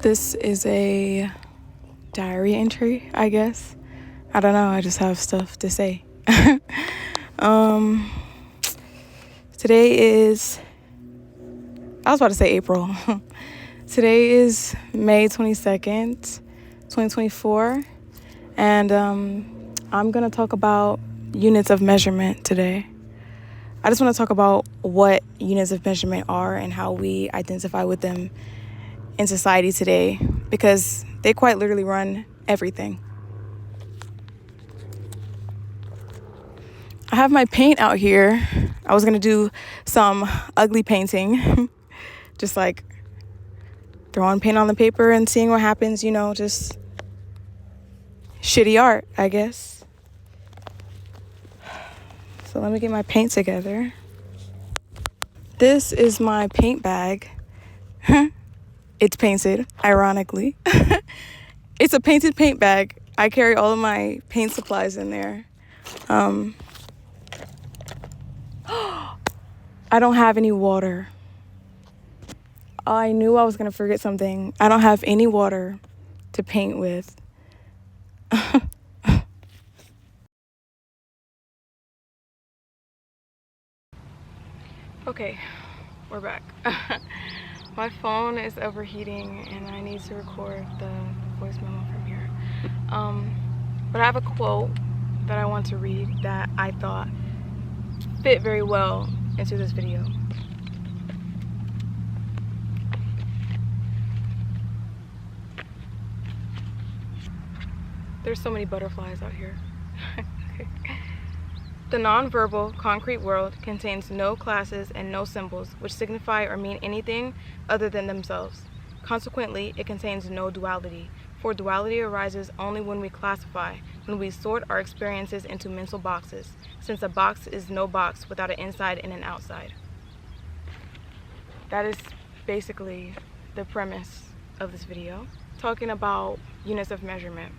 This is a diary entry, I guess. I don't know, I just have stuff to say. Today is, I was about to say April. Today is May 22nd, 2024. And I'm going to talk about units of measurement today. I just want to talk about what units of measurement are and how we identify with them in society today, because they quite literally run everything. I have my paint out here. I was going to do some ugly painting, just like throwing paint on the paper and seeing what happens, just shitty art, I guess. So let me get my paint together. This is my paint bag. It's painted, ironically. It's a painted paint bag. I carry all of my paint supplies in there. I don't have any water. I knew I was going to forget something. I don't have any water to paint with. Okay, we're back. My phone is overheating and I need to record the voice memo from here. But I have a quote that I want to read that I thought fit very well into this video. There's so many butterflies out here. Okay. The nonverbal, concrete world contains no classes and no symbols which signify or mean anything other than themselves. Consequently, it contains no duality, for duality arises only when we classify, when we sort our experiences into mental boxes, since a box is no box without an inside and an outside. That is basically the premise of this video, talking about units of measurement.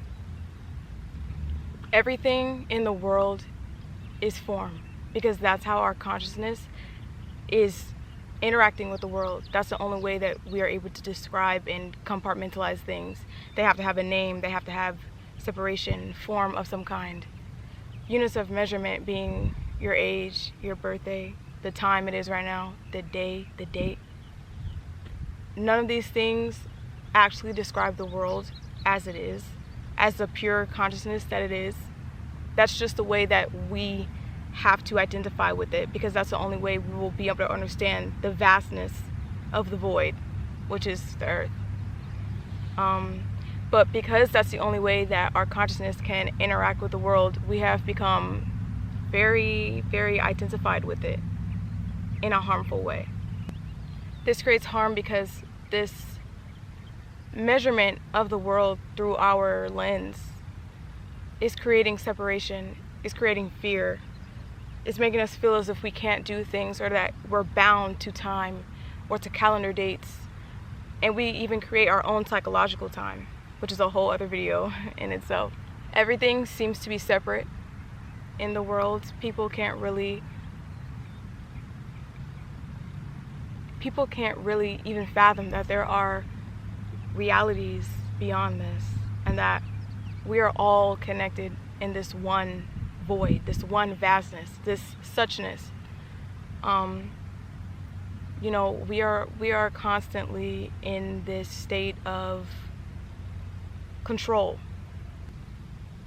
Everything in the world is form, because that's how our consciousness is interacting with the world. That's the only way that we are able to describe and compartmentalize things. They have to have a name, they have to have separation, form of some kind. Units of measurement being your age, your birthday, the time it is right now, the day, the date. None of these things actually describe the world as it is, as the pure consciousness that it is. That's just the way that we have to identify with it, because that's the only way we will be able to understand the vastness of the void, which is the earth. But because that's the only way that our consciousness can interact with the world, we have become very, very identified with it in a harmful way. This creates harm because this measurement of the world through our lens is creating separation, is creating fear. It's making us feel as if we can't do things, or that we're bound to time or to calendar dates. And we even create our own psychological time, which is a whole other video in itself. Everything seems to be separate in the world. People can't really even fathom that there are realities beyond this, and that we are all connected in this one void, this one vastness, this suchness. We are constantly in this state of control.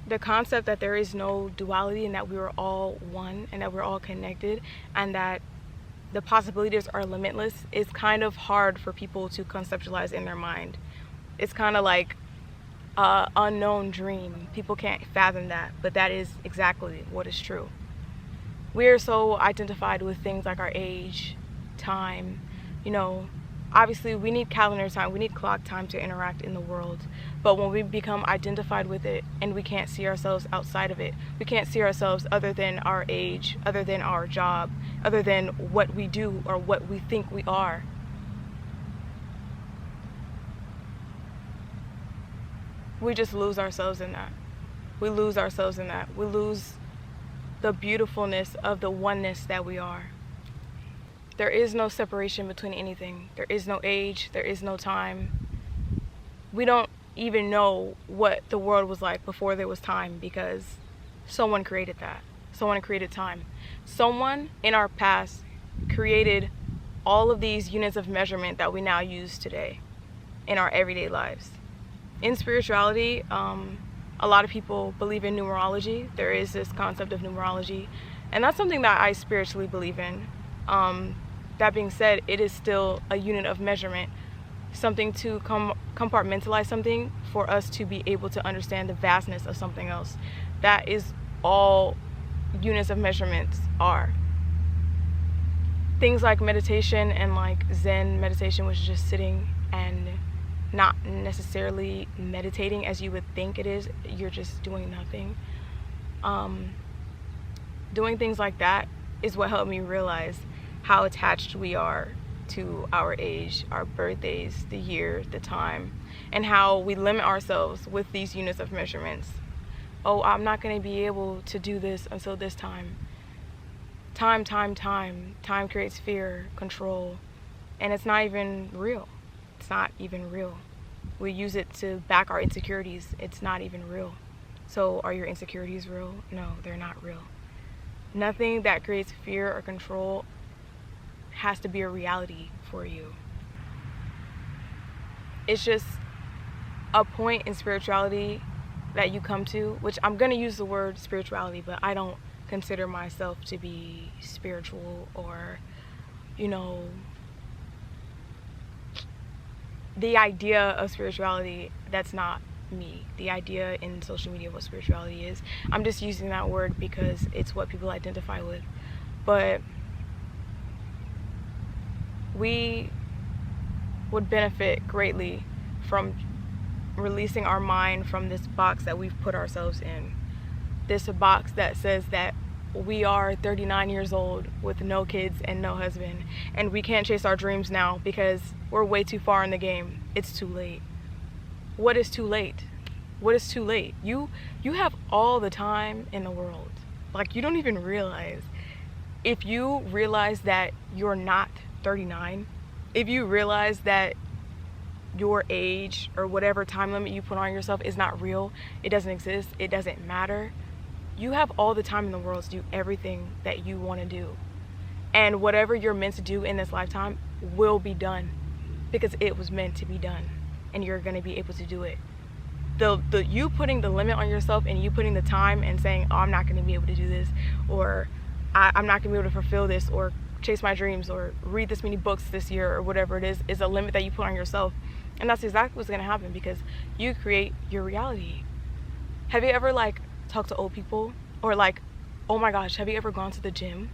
The concept that there is no duality and that we are all one and that we're all connected and that the possibilities are limitless is kind of hard for people to conceptualize in their mind. It's kind of like unknown dream. People can't fathom that, but that is exactly what is true. We are so identified with things like our age, time. Obviously we need calendar time, we need clock time to interact in the world. But when we become identified with it and we can't see ourselves outside of it, we can't see ourselves other than our age, other than our job, other than what we do or what we think we are. We just lose ourselves in that. We lose the beautifulness of the oneness that we are. There is no separation between anything. There is no age, there is no time. we don't even know what the world was like before there was time, because someone created that. Someone created time. Someone in our past created all of these units of measurement that we now use today in our everyday lives. In spirituality, a lot of people believe in numerology. There is this concept of numerology, and that's something that I spiritually believe in. That being said, it is still a unit of measurement, something to compartmentalize something for us to be able to understand the vastness of something else. That is all units of measurements are. Things like meditation and like Zen meditation, which is just sitting and not necessarily meditating as you would think it is. You're just doing nothing. Doing things like that is what helped me realize how attached we are to our age, our birthdays, the year, the time, and how we limit ourselves with these units of measurements. Oh, I'm not going to be able to do this until this time. Time creates fear, control, and it's not even real. It's not even real. We use it to back our insecurities. It's not even real. So are your insecurities real? No, they're not real. Nothing that creates fear or control has to be a reality for you. It's just a point in spirituality that you come to, which I'm going to use the word spirituality, but I don't consider myself to be spiritual or, the idea of spirituality. That's not me. The idea in social media of what spirituality is, I'm just using that word because it's what people identify with. But we would benefit greatly from releasing our mind from this box that we've put ourselves in. This box that says that we are 39 years old with no kids and no husband, and we can't chase our dreams now because we're way too far in the game. It's too late. What is too late? What is too late? You have all the time in the world. Like, you don't even realize. If you realize that you're not 39, if you realize that your age or whatever time limit you put on yourself is not real, it doesn't exist, it doesn't matter, you have all the time in the world to do everything that you want to do. And whatever you're meant to do in this lifetime will be done because it was meant to be done, and you're going to be able to do it. The you putting the limit on yourself and you putting the time and saying, oh, I'm not going to be able to do this, or I'm not going to be able to fulfill this, or chase my dreams, or read this many books this year, or whatever it is a limit that you put on yourself. And that's exactly what's going to happen because you create your reality. Have you ever talked to old people, or oh my gosh, have you ever gone to the gym?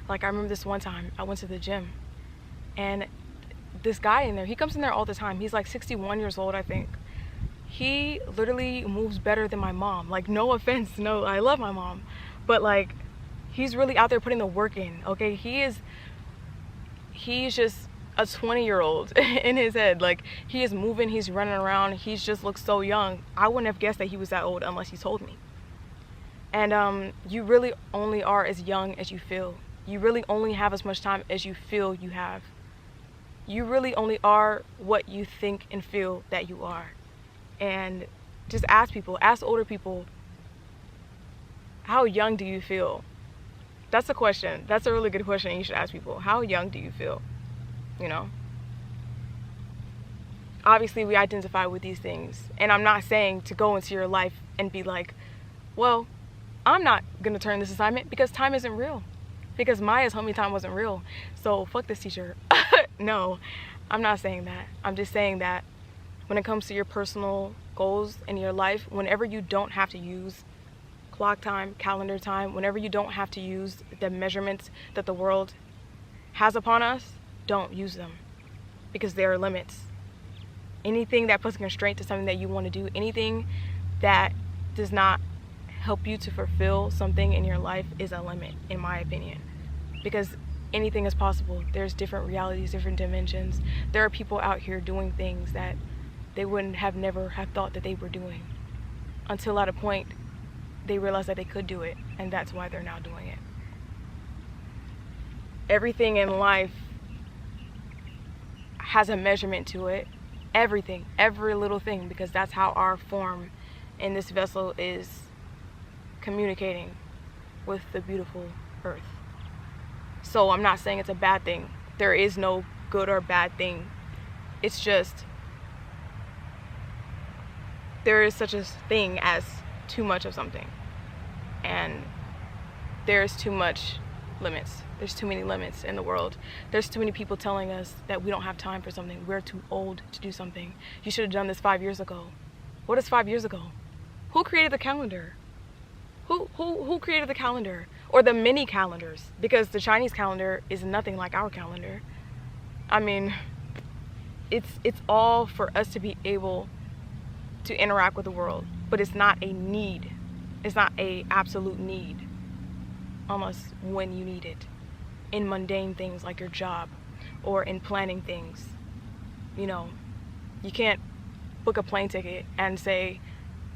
I remember this one time I went to the gym, and this guy in there, he comes in there all the time. He's 61 years old, I think. He literally moves better than my mom. No offense, no, I love my mom, but he's really out there putting the work in. Okay, he's just a 20-year-old in his head. He is moving, he's running around, he just looks so young. I wouldn't have guessed that he was that old unless he told me. And you really only are as young as you feel. You really only have as much time as you feel you have. You really only are what you think and feel that you are. And just ask older people, how young do you feel? That's a question. That's a really good question. You should ask people, how young do you feel? Obviously we identify with these things, and I'm not saying to go into your life and be well, I'm not gonna turn this assignment because time isn't real, because Maya's homie time wasn't real, so fuck this teacher. No, I'm not saying that. I'm just saying that when it comes to your personal goals in your life, whenever you don't have to use clock time, calendar time, whenever you don't have to use the measurements that the world has upon us, don't use them, because there are limits. Anything that puts a constraint to something that you want to do, anything that does not help you to fulfill something in your life is a limit, in my opinion, because anything is possible. There's different realities, different dimensions. There are people out here doing things that they wouldn't have never have thought that they were doing, until at a point they realize that they could do it, and that's why they're now doing it. Everything in life has a measurement to it, everything, every little thing, because that's how our form in this vessel is communicating with the beautiful earth. So I'm not saying it's a bad thing. There is no good or bad thing. It's just there is such a thing as too much of something, and there's too much limits. There's too many limits in the world. There's too many people telling us that we don't have time for something. We're too old to do something. You should have done this 5 years ago. What is 5 years ago? Who created the calendar? Who created the calendar? Or the mini calendars? Because the Chinese calendar is nothing like our calendar. I mean, it's all for us to be able to interact with the world, but it's not a need. It's not a absolute need. Almost when you need it. In mundane things like your job, or in planning things. You know, you can't book a plane ticket and say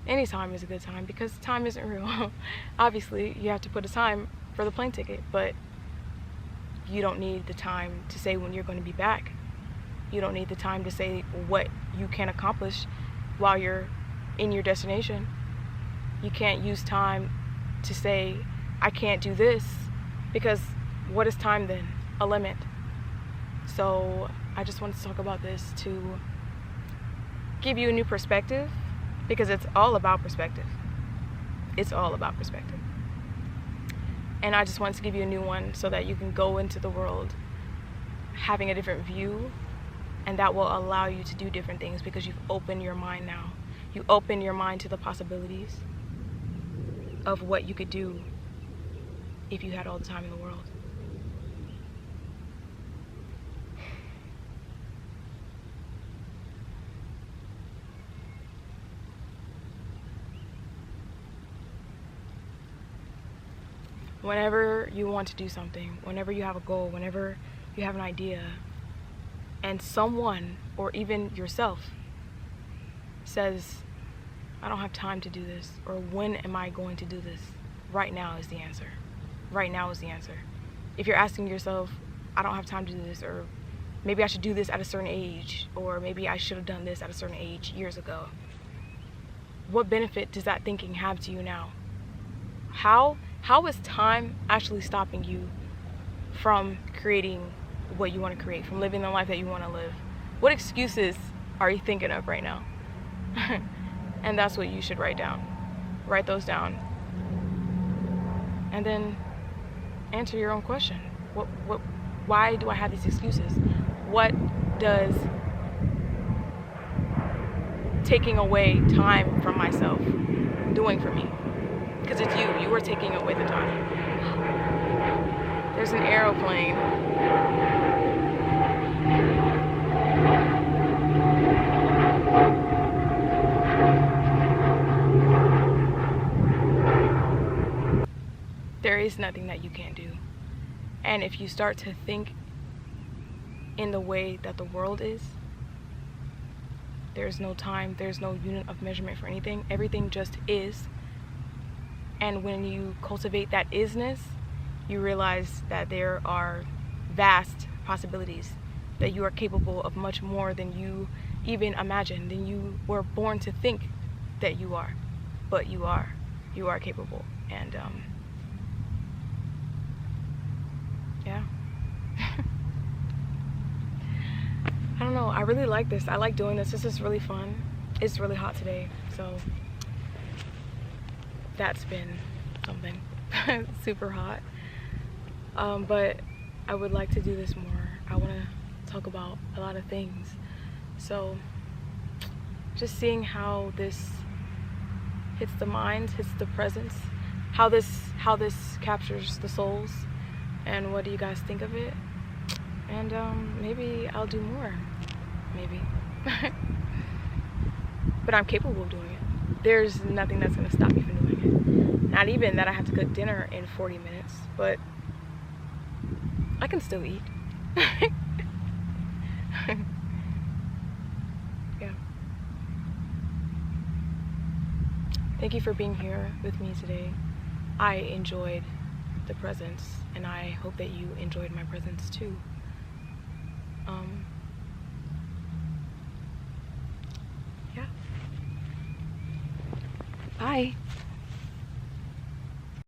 any time is a good time, because time isn't real. Obviously, you have to put a time for the plane ticket, but you don't need the time to say when you're going to be back. You don't need the time to say what you can accomplish while you're in your destination. You can't use time to say, I can't do this, because what is time then? A limit. So I just wanted to talk about this to give you a new perspective, because it's all about perspective. It's all about perspective. And I just wanted to give you a new one so that you can go into the world having a different view, and that will allow you to do different things because you've opened your mind now. You open your mind to the possibilities of what you could do if you had all the time in the world. Whenever you want to do something, whenever you have a goal, whenever you have an idea, and someone, or even yourself, says, I don't have time to do this, or when am I going to do this? Right now is the answer. Right now is the answer. If you're asking yourself, I don't have time to do this, or maybe I should do this at a certain age, or maybe I should have done this at a certain age years ago, what benefit does that thinking have to you now? How is time actually stopping you from creating what you want to create, from living the life that you want to live? What excuses are you thinking of right now? And that's what you should write down. Write those down. And then answer your own question. Why do I have these excuses? What does taking away time from myself doing for me? Because it's you. You are taking away the time. There's an aeroplane. There is nothing that you can't do. And if you start to think in the way that the world is, there's no time, there's no unit of measurement for anything. Everything just is. And when you cultivate that isness, you realize that there are vast possibilities, that you are capable of much more than you even imagined, than you were born to think that you are. But you are capable. And yeah. I don't know, I really like this. I like doing this. This is really fun. It's really hot today, so that's been something. Super hot. But I would like to do this more. I want to talk about a lot of things. So just seeing how this hits the mind, hits the presence, how this captures the souls, and what do you guys think of it? And maybe I'll do more. Maybe. But I'm capable of doing it. There's nothing that's gonna stop me from doing it. Not even that I have to cook dinner in 40 minutes, but I can still eat. Yeah. Thank you for being here with me today. I enjoyed the presence, and I hope that you enjoyed my presence too. Bye.